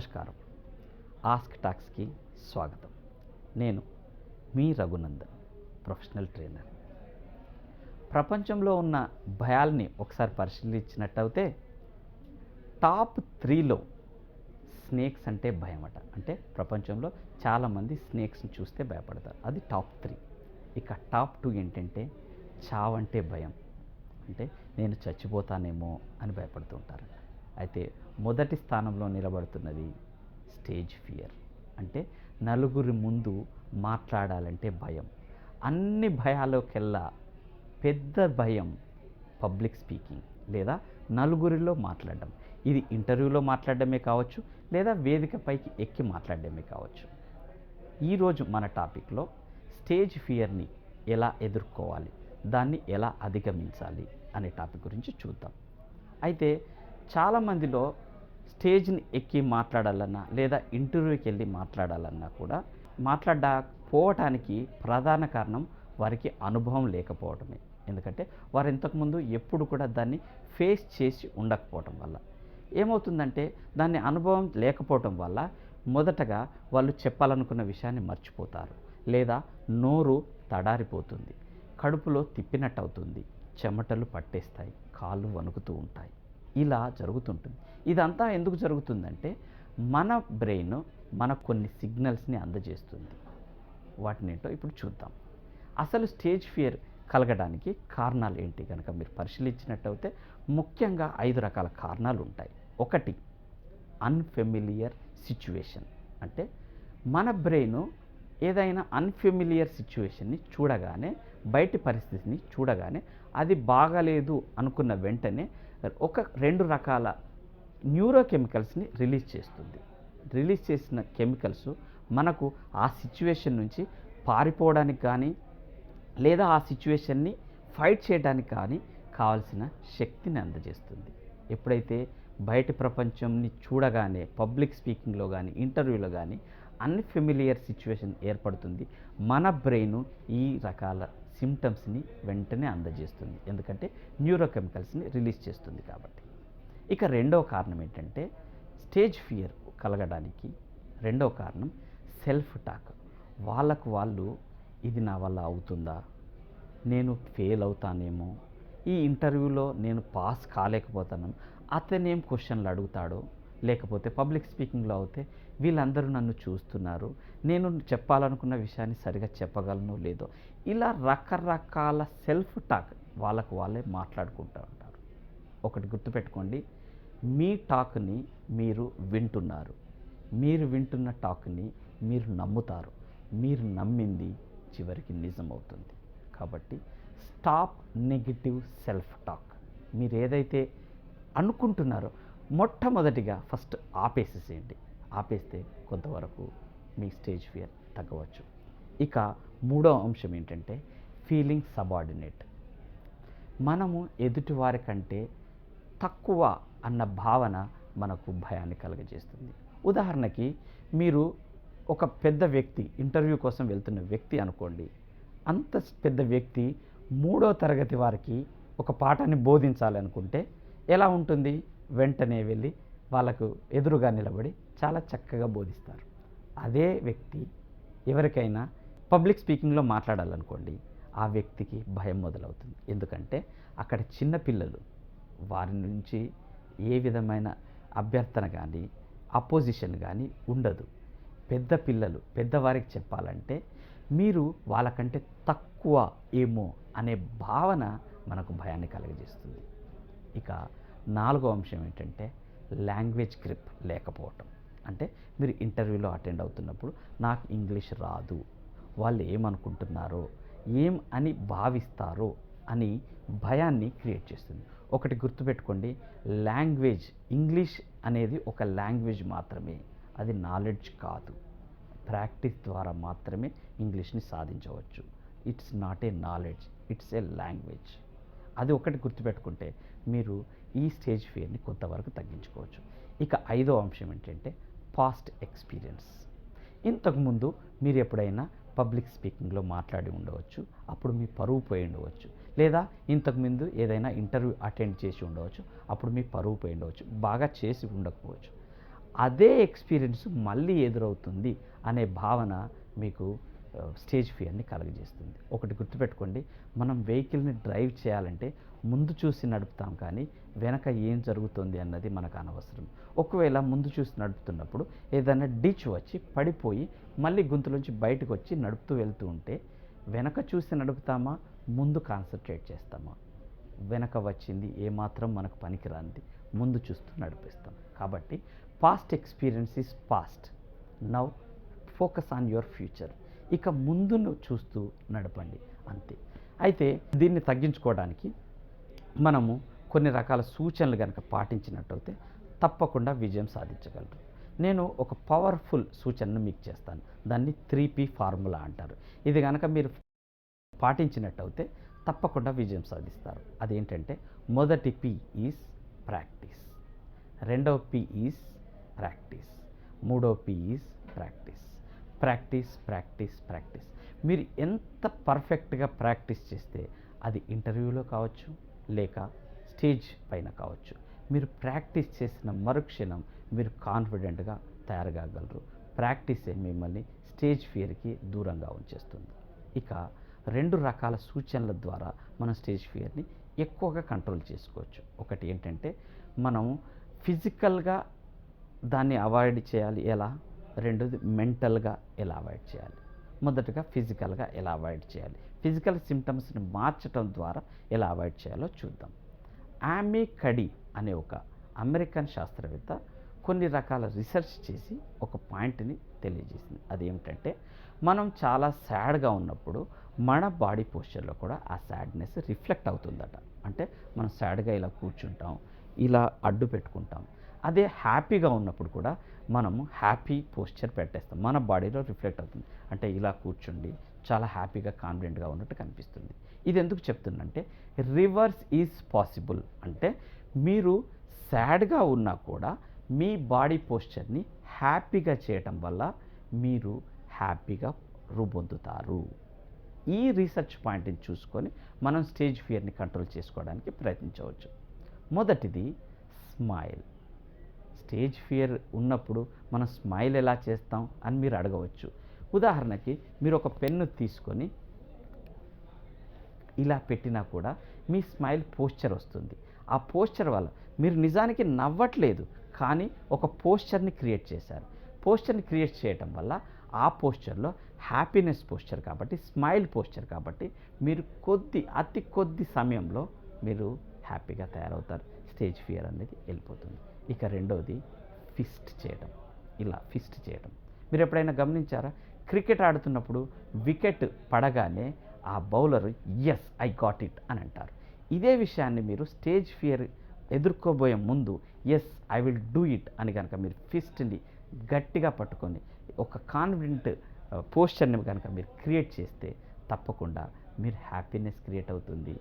నమస్కారం. ఆస్క్ టాక్స్కి స్వాగతం. నేను మీ రఘునందన్, ప్రొఫెషనల్ ట్రైనర్. ప్రపంచంలో ఉన్న భయాల్ని ఒకసారి పరిశీలించినట్టయితే టాప్ 3లో స్నేక్స్ అంటే భయం అట. అంటే ప్రపంచంలో చాలామంది స్నేక్స్ని చూస్తే భయపడతారు. అది టాప్ 3. ఇక టాప్ 2 ఏంటంటే చావంటే భయం. అంటే నేను చచ్చిపోతానేమో అని భయపడుతూ ఉంటారట. అయితే మొదటి స్థానంలో నిలబడుతున్నది స్టేజ్ ఫియర్. అంటే నలుగురి ముందు మాట్లాడాలంటే భయం. అన్ని భయాలకెల్లా పెద్ద భయం పబ్లిక్ స్పీకింగ్ లేదా నలుగురిలో మాట్లాడడం. ఇది ఇంటర్వ్యూలో మాట్లాడడమే కావచ్చు, లేదా వేదిక పైకి ఎక్కి మాట్లాడడమే కావచ్చు. ఈరోజు మన టాపిక్లో స్టేజ్ ఫియర్ని ఎలా ఎదుర్కోవాలి, దాన్ని ఎలా అధిగమించాలి అనే టాపిక్ గురించి చూద్దాం. అయితే చాలామందిలో స్టేజ్ని ఎక్కి మాట్లాడాలన్నా లేదా ఇంటర్వ్యూకి వెళ్ళి మాట్లాడాలన్నా కూడా మాట్లాడకపోవటానికి ప్రధాన కారణం వారికి అనుభవం లేకపోవడమే. ఎందుకంటే వారు ఇంతకుముందు ఎప్పుడు కూడా దాన్ని ఫేస్ చేసి ఉండకపోవటం వల్ల ఏమవుతుందంటే, దాన్ని అనుభవం లేకపోవటం వల్ల మొదటగా వాళ్ళు చెప్పాలనుకున్న విషయాన్ని మర్చిపోతారు, లేదా నోరు తడారిపోతుంది, కడుపులో తిప్పినట్టు అవుతుంది, చెమటలు పట్టేస్తాయి, కాళ్ళు వణుకుతూ ఉంటాయి. ఇలా జరుగుతుంటుంది. ఇదంతా ఎందుకు జరుగుతుందంటే, మన బ్రెయిన్ మనకు కొన్ని సిగ్నల్స్ని అందజేస్తుంది. వాటినేంటో ఇప్పుడు చూద్దాం. అసలు స్టేజ్ ఫియర్ కలగడానికి కారణాలు ఏంటి కనుక మీరు పరిశీలించినట్టయితే ముఖ్యంగా 5 రకాల కారణాలు ఉంటాయి. ఒకటి, అన్ఫెమిలియర్ సిచ్యువేషన్. అంటే మన బ్రెయిన్ ఏదైనా అన్ఫెమిలియర్ సిచ్యువేషన్ని చూడగానే, బయటి పరిస్థితిని చూడగానే అది బాగాలేదు అనుకున్న వెంటనే 2 రకాల న్యూరోకెమికల్స్ని రిలీజ్ చేస్తుంది. రిలీజ్ చేసిన కెమికల్స్ మనకు ఆ సిచ్యువేషన్ నుంచి పారిపోవడానికి కానీ, లేదా ఆ సిచ్యువేషన్ని ఫైట్ చేయడానికి కానీ కావాల్సిన శక్తిని అందజేస్తుంది. ఎప్పుడైతే బయటి ప్రపంచంని చూడగానే పబ్లిక్ స్పీకింగ్లో కానీ ఇంటర్వ్యూలో కానీ అన్ఫెమిలియర్ సిచ్యువేషన్ ఏర్పడుతుంది, మన బ్రెయిన్ ఈ రకాల సిమ్టమ్స్ని వెంటనే అందజేస్తుంది. ఎందుకంటే న్యూరోకెమికల్స్ని రిలీజ్ చేస్తుంది కాబట్టి. ఇక రెండవ కారణం ఏంటంటే, స్టేజ్ ఫియర్ కలగడానికి రెండవ కారణం సెల్ఫ్ టాక్. వాళ్ళకు వాళ్ళు, ఇది నా వల్ల అవుతుందా, నేను ఫెయిల్ అవుతానేమో, ఈ ఇంటర్వ్యూలో నేను పాస్ కాలేకపోతాను, అతనేం క్వశ్చన్లు అడుగుతాడో, లేకపోతే పబ్లిక్ స్పీకింగ్లో అయితే వీళ్ళందరూ నన్ను చూస్తున్నారు, నేను చెప్పాలనుకున్న విషయాన్ని సరిగా చెప్పగలను లేదో, ఇలా రకరకాల సెల్ఫ్ టాక్ వాళ్ళకు వాళ్ళే మాట్లాడుకుంటూ ఉంటారు. ఒకటి గుర్తుపెట్టుకోండి, మీ టాక్ని మీరు వింటున్నారు, మీరు వింటున్న టాక్ని మీరు నమ్ముతారు, మీరు నమ్మింది చివరికి నిజమవుతుంది. కాబట్టి స్టాప్ నెగిటివ్ సెల్ఫ్ టాక్. మీరు ఏదైతే అనుకుంటున్నారో మొట్టమొదటిగా ఫస్ట్ ఆపేసేసేయండి. ఆపేస్తే కొంతవరకు మీ స్టేజ్ ఫియర్ తగ్గవచ్చు. ఇక మూడో అంశం ఏంటంటే ఫీలింగ్ సబార్డినేట్. మనము ఎదుటివారి కంటే తక్కువ అన్న భావన మనకు భయాన్ని కలుగజేస్తుంది. ఉదాహరణకి, మీరు ఒక పెద్ద వ్యక్తి, ఇంటర్వ్యూ కోసం వెళ్తున్న వ్యక్తి అనుకోండి. అంత పెద్ద వ్యక్తి 3వ తరగతి వారికి ఒక పాఠాన్ని బోధించాలనుకుంటే ఎలా ఉంటుంది? వెంటనే వెళ్ళి వాళ్ళకు ఎదురుగా నిలబడి చాలా చక్కగా బోధిస్తారు. అదే వ్యక్తి ఎవరికైనా పబ్లిక్ స్పీకింగ్లో మాట్లాడాలనుకోండి, ఆ వ్యక్తికి భయం మొదలవుతుంది. ఎందుకంటే అక్కడ చిన్నపిల్లలు, వారి నుంచి ఏ విధమైన అభ్యర్థన కానీ అపోజిషన్ కానీ ఉండదు. పెద్ద పిల్లలు పెద్దవారికి చెప్పాలంటే మీరు వాళ్ళకంటే తక్కువ ఏమో అనే భావన మనకు భయాన్ని కలుగజేస్తుంది. ఇక 4వ అంశం ఏంటంటే లాంగ్వేజ్ గ్రిప్ లేకపోవటం. అంటే మీరు ఇంటర్వ్యూలో అటెండ్ అవుతున్నప్పుడు నాకు ఇంగ్లీష్ రాదు, వాళ్ళు ఏమనుకుంటున్నారో, ఏం అని భావిస్తారో అని భయాన్ని క్రియేట్ చేస్తుంది. ఒకటి గుర్తుపెట్టుకోండి, లాంగ్వేజ్, ఇంగ్లీష్ అనేది ఒక లాంగ్వేజ్ మాత్రమే, అది నాలెడ్జ్ కాదు. ప్రాక్టీస్ ద్వారా మాత్రమే ఇంగ్లీష్ని సాధించవచ్చు. It's not a knowledge, it's a language. అది ఒకటి గుర్తుపెట్టుకుంటే మీరు ఈ స్టేజ్ ఫియర్ని కొంతవరకు తగ్గించుకోవచ్చు. ఇక 5వ అంశం ఏంటంటే పాస్ట్ ఎక్స్పీరియన్స్. ఇంతకుముందు మీరు ఎప్పుడైనా పబ్లిక్ స్పీకింగ్లో మాట్లాడి ఉండవచ్చు, అప్పుడు మీ పరువు పోయి ఉండవచ్చు, లేదా ఇంతకుముందు ఏదైనా ఇంటర్వ్యూ అటెండ్ చేసి ఉండవచ్చు, అప్పుడు మీ పరువు పోయి ఉండవచ్చు, బాగా చేసి ఉండకపోవచ్చు. అదే ఎక్స్పీరియన్స్ మళ్ళీ ఎదురవుతుంది అనే భావన మీకు స్టేజ్ ఫియర్ని కలుగజేస్తుంది. ఒకటి గుర్తుపెట్టుకోండి, మనం వెహికల్ని డ్రైవ్ చేయాలంటే ముందు చూసి నడుపుతాం, కానీ వెనక ఏం జరుగుతుంది అన్నది మనకు అనవసరం. ఒకవేళ ముందు చూసి నడుపుతున్నప్పుడు ఏదైనా డిచ్ వచ్చి పడిపోయి మళ్ళీ గుంతలోంచి బయటకు వచ్చి నడుపుతూ వెళ్తూ ఉంటే వెనక చూసి నడుపుతామా, ముందు కాన్సన్ట్రేట్ చేస్తామా? వెనక వచ్చింది ఏమాత్రం మనకు పనికిరానిది ముందు చూస్తూ నడిపిస్తాం. కాబట్టి past experience is past, now focus on your future. ఇక ముందును చూస్తూ నడపండి, అంతే. అయితే దీన్ని తగ్గించుకోవడానికి మనము కొన్ని రకాల సూచనలు కనుక పాటించినట్టయితే తప్పకుండా విజయం సాధించగలరు. నేను ఒక పవర్ఫుల్ సూచనను మీకు చేస్తాను. దాన్ని 3P ఫార్ములా అంటారు. ఇది కనుక మీరు పాటించినట్టయితే తప్పకుండా విజయం సాధిస్తారు. అదేంటంటే, మొదటి P ఈజ్ ప్రాక్టీస్, రెండవ P ఈజ్ ప్రాక్టీస్, మూడవ P is practice. Practice practice practice. మీరు ఎంత పర్ఫెక్ట్గా ప్రాక్టీస్ చేస్తే అది ఇంటర్వ్యూలో కావచ్చు, లేక స్టేజ్ పైన కావచ్చు, మీరు ప్రాక్టీస్ చేసిన మరుక్షణం మీరు కాన్ఫిడెంట్గా తయారు కాగలరు. ప్రాక్టీసే మిమ్మల్ని స్టేజ్ ఫియర్కి దూరంగా ఉంచేస్తుంది. ఇక 2 రకాల సూచనల ద్వారా మనం స్టేజ్ ఫియర్ని ఎక్కువగా కంట్రోల్ చేసుకోవచ్చు. ఒకటి ఏంటంటే, మనం ఫిజికల్గా దాన్ని అవాయిడ్ చేయాలి ఎలా, రెండోది మెంటల్గా ఎలా అవాయిడ్ చేయాలి. మొదటగా ఫిజికల్గా ఎలా అవాయిడ్ చేయాలి, ఫిజికల్ సిమ్టమ్స్ని మార్చడం ద్వారా ఎలా అవాయిడ్ చేయాలో చూద్దాం. ఆమె కడి అనే ఒక అమెరికన్ శాస్త్రవేత్త కొన్ని రకాల రీసెర్చ్ చేసి ఒక పాయింట్ని తెలియజేసింది. అదేమిటంటే, మనం చాలా సాడ్గా ఉన్నప్పుడు మన బాడీ పోస్చర్లో కూడా ఆ సాడ్నెస్ రిఫ్లెక్ట్ అవుతుందట. అంటే మనం సాడ్గా ఇలా కూర్చుంటాం, ఇలా అడ్డు పెట్టుకుంటాం. అదే హ్యాపీగా ఉన్నప్పుడు కూడా మనము హ్యాపీ పోస్చర్ పెట్టేస్తాం, మన బాడీలో రిఫ్లెక్ట్ అవుతుంది. అంటే ఇలా కూర్చుండి చాలా హ్యాపీగా కాన్ఫిడెంట్గా ఉన్నట్టు కనిపిస్తుంది. ఇది ఎందుకు చెప్తుందంటే, రివర్స్ ఈజ్ పాసిబుల్. అంటే మీరు సాడ్గా ఉన్నా కూడా మీ బాడీ పోస్చర్ని హ్యాపీగా చేయటం వల్ల మీరు హ్యాపీగా రూపొందుతారు. ఈ రీసెర్చ్ పాయింట్ని చూసుకొని మనం స్టేజ్ ఫియర్ని కంట్రోల్ చేసుకోవడానికి ప్రయత్నించవచ్చు. మొదటిది స్మైల్. స్టేజ్ ఫియర్ ఉన్నప్పుడు మనం స్మైల్ ఎలా చేస్తాం అని మీరు అడగవచ్చు. ఉదాహరణకి మీరు ఒక పెన్ను తీసుకొని ఇలా పెట్టినా కూడా మీ స్మైల్ పోస్చర్ వస్తుంది. ఆ పోస్చర్ వల్ల మీరు నిజానికి నవ్వట్లేదు, కానీ ఒక పోస్చర్ని క్రియేట్ చేశారు. పోస్చర్ని క్రియేట్ చేయటం వల్ల ఆ పోస్చర్లో హ్యాపీనెస్ పోస్చర్ కాబట్టి, స్మైల్ పోస్చర్ కాబట్టి మీరు అతి కొద్ది సమయంలో మీరు హ్యాపీగా తయారవుతారు. స్టేజ్ ఫియర్ అనేది వెళ్ళిపోతుంది. ఇక రెండవది ఫిస్ట్ చేయడం. ఇలా ఫిస్ట్ చేయడం మీరు ఎప్పుడైనా గమనించారా? క్రికెట్ ఆడుతున్నప్పుడు వికెట్ పడగానే ఆ bowler yes I got it అని అంటారు. ఇదే విషయాన్ని మీరు స్టేజ్ ఫియర్ ఎదుర్కోబోయే ముందు yes I will do it అని కనుక మీరు ఫిస్ట్ని గట్టిగా పట్టుకొని ఒక కాన్ఫిడెంట్ పోస్చర్ని కనుక మీరు క్రియేట్ చేస్తే తప్పకుండా మీరు హ్యాపీనెస్ క్రియేట్ అవుతుంది,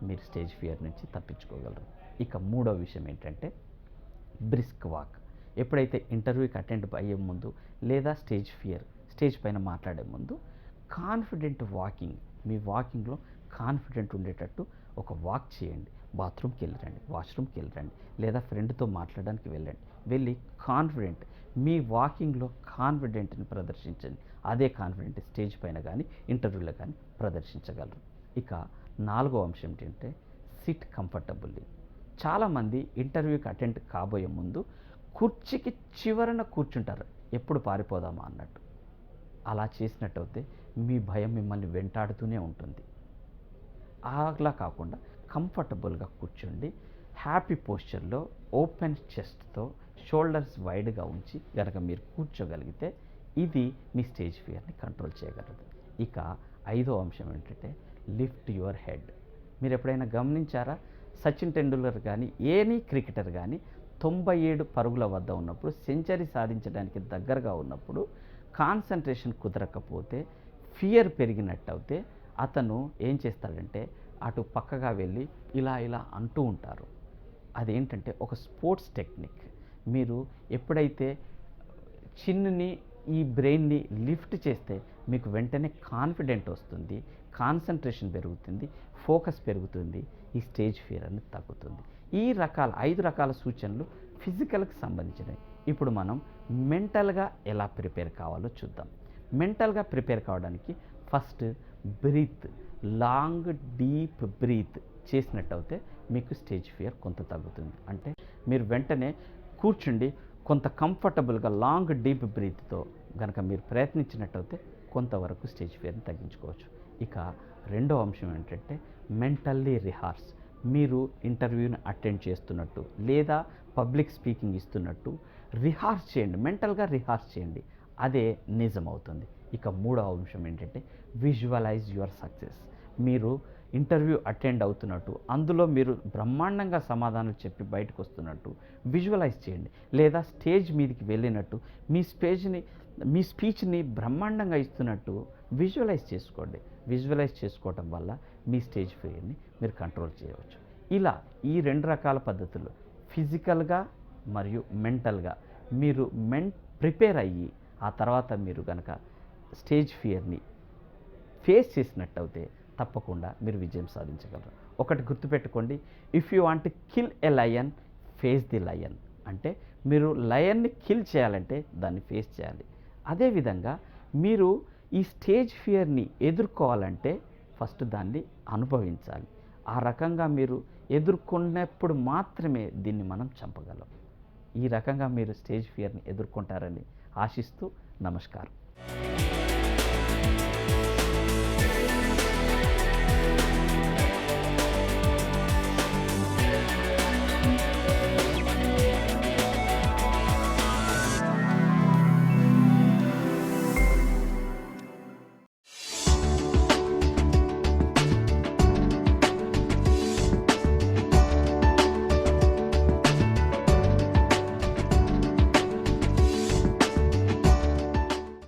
మీరు స్టేజ్ ఫియర్ నుంచి తప్పించుకోగలరు. ఇక మూడో విషయం ఏంటంటే, బ్రిస్క్ వాక్. ఎప్పుడైతే ఇంటర్వ్యూకి అటెండ్ అయ్యే ముందు లేదా స్టేజ్ పైన మాట్లాడే ముందు కాన్ఫిడెంట్ వాకింగ్, మీ వాకింగ్లో కాన్ఫిడెంట్ ఉండేటట్టు ఒక వాక్ చేయండి. బాత్రూమ్కి వెళ్ళరండి, వాష్రూమ్కి వెళ్ళరండి, లేదా ఫ్రెండ్తో మాట్లాడడానికి వెళ్ళి కాన్ఫిడెంట్ మీ వాకింగ్లో కాన్ఫిడెంట్ని ప్రదర్శించండి. అదే కాన్ఫిడెంట్ స్టేజ్ పైన కానీ ఇంటర్వ్యూలో కానీ ప్రదర్శించగలరు. ఇక 4వ అంశం ఏంటంటే, సిట్ కంఫర్టబుల్లీ. చాలామంది ఇంటర్వ్యూకి అటెండ్ కాబోయే ముందు కుర్చీకి చివరన కూర్చుంటారు, ఎప్పుడు పారిపోదామా అన్నట్టు. అలా చేసినట్టయితే మీ భయం మిమ్మల్ని వెంటాడుతూనే ఉంటుంది. అలా కాకుండా కంఫర్టబుల్గా కూర్చోండి. హ్యాపీ పోస్చర్లో ఓపెన్ చెస్ట్తో షోల్డర్స్ వైడ్గా ఉంచి కనుక మీరు కూర్చోగలిగితే ఇది మీ స్టేజ్ ఫియర్ని కంట్రోల్ చేయగలదు. ఇక 5వ అంశం ఏంటంటే, లిఫ్ట్ యువర్ హెడ్. మీరు ఎప్పుడైనా గమనించారా? సచిన్ టెండూల్కర్ కానీ ఎనీ క్రికెటర్ కానీ 97 పరుగుల వద్ద ఉన్నప్పుడు, సెంచరీ సాధించడానికి దగ్గరగా ఉన్నప్పుడు కాన్సన్ట్రేషన్ కుదరకపోతే, ఫియర్ పెరిగినట్టు అయితే అతను ఏం చేస్తాడంటే అటు పక్కగా వెళ్ళి ఇలా అంటూ ఉంటారు. అదేంటంటే ఒక స్పోర్ట్స్ టెక్నిక్. మీరు ఎప్పుడైతే చిన్నుని ఈ బ్రెయిన్ని లిఫ్ట్ చేస్తే మీకు వెంటనే కాన్ఫిడెంట్ వస్తుంది, కాన్సన్ట్రేషన్ పెరుగుతుంది, ఫోకస్ పెరుగుతుంది, ఈ స్టేజ్ ఫియర్ అనేది తగ్గుతుంది. ఈ 5 రకాల సూచనలు ఫిజికల్కి సంబంధించినవి. ఇప్పుడు మనం మెంటల్గా ఎలా ప్రిపేర్ కావాలో చూద్దాం. మెంటల్గా ప్రిపేర్ కావడానికి first breath, long deep breath చేసినట్టయితే మీకు స్టేజ్ ఫియర్ కొంత తగ్గుతుంది. అంటే మీరు వెంటనే కూర్చుండి కొంత కంఫర్టబుల్గా లాంగ్ డీప్ బ్రీత్తో కనుక మీరు ప్రయత్నించినట్టయితే కొంతవరకు స్టేజ్ ఫియర్ని తగ్గించుకోవచ్చు. ఇక రెండో అంశం ఏంటంటే మెంటల్లీ రిహార్స్. మీరు ఇంటర్వ్యూని అటెండ్ చేస్తున్నట్టు లేదా పబ్లిక్ స్పీకింగ్ ఇస్తున్నట్టు రిహార్స్ చేయండి, మెంటల్గా రిహార్స్ చేయండి, అదే నిజమవుతుంది. ఇక మూడవ అంశం ఏంటంటే విజువలైజ్ యువర్ సక్సెస్. మీరు ఇంటర్వ్యూ అటెండ్ అవుతున్నట్టు అందులో మీరు బ్రహ్మాండంగా సమాధానాలు చెప్పి బయటకు వస్తున్నట్టు విజువలైజ్ చేయండి. లేదా స్టేజ్ మీదకి వెళ్ళినట్టు మీ స్పీచ్ని బ్రహ్మాండంగా ఇస్తున్నట్టు విజువలైజ్ చేసుకోండి. విజువలైజ్ చేసుకోవటం వల్ల మీ స్టేజ్ ఫియర్ని మీరు కంట్రోల్ చేయవచ్చు. ఇలా ఈ రెండు రకాల పద్ధతులు ఫిజికల్గా మరియు మెంటల్గా మీరు ప్రిపేర్ అయ్యి ఆ తర్వాత మీరు కనుక స్టేజ్ ఫియర్ని ఫేస్ చేసినట్టయితే తప్పకుండా మీరు విజయం సాధించగలరు. ఒకటి గుర్తుపెట్టుకోండి, if you want kill a lion, face the lion. అంటే మీరు లయన్ని కిల్ చేయాలంటే దాన్ని ఫేస్ చేయాలి. అదేవిధంగా మీరు ఈ స్టేజ్ ఫియర్ని ఎదుర్కోవాలంటే ఫస్ట్ దాన్ని అనుభవించాలి. ఆ రకంగా మీరు ఎదుర్కొన్నప్పుడు మాత్రమే దీన్ని మనం చంపగలం. ఈ రకంగా మీరు స్టేజ్ ఫియర్ని ఎదుర్కొంటారని ఆశిస్తూ నమస్కారం.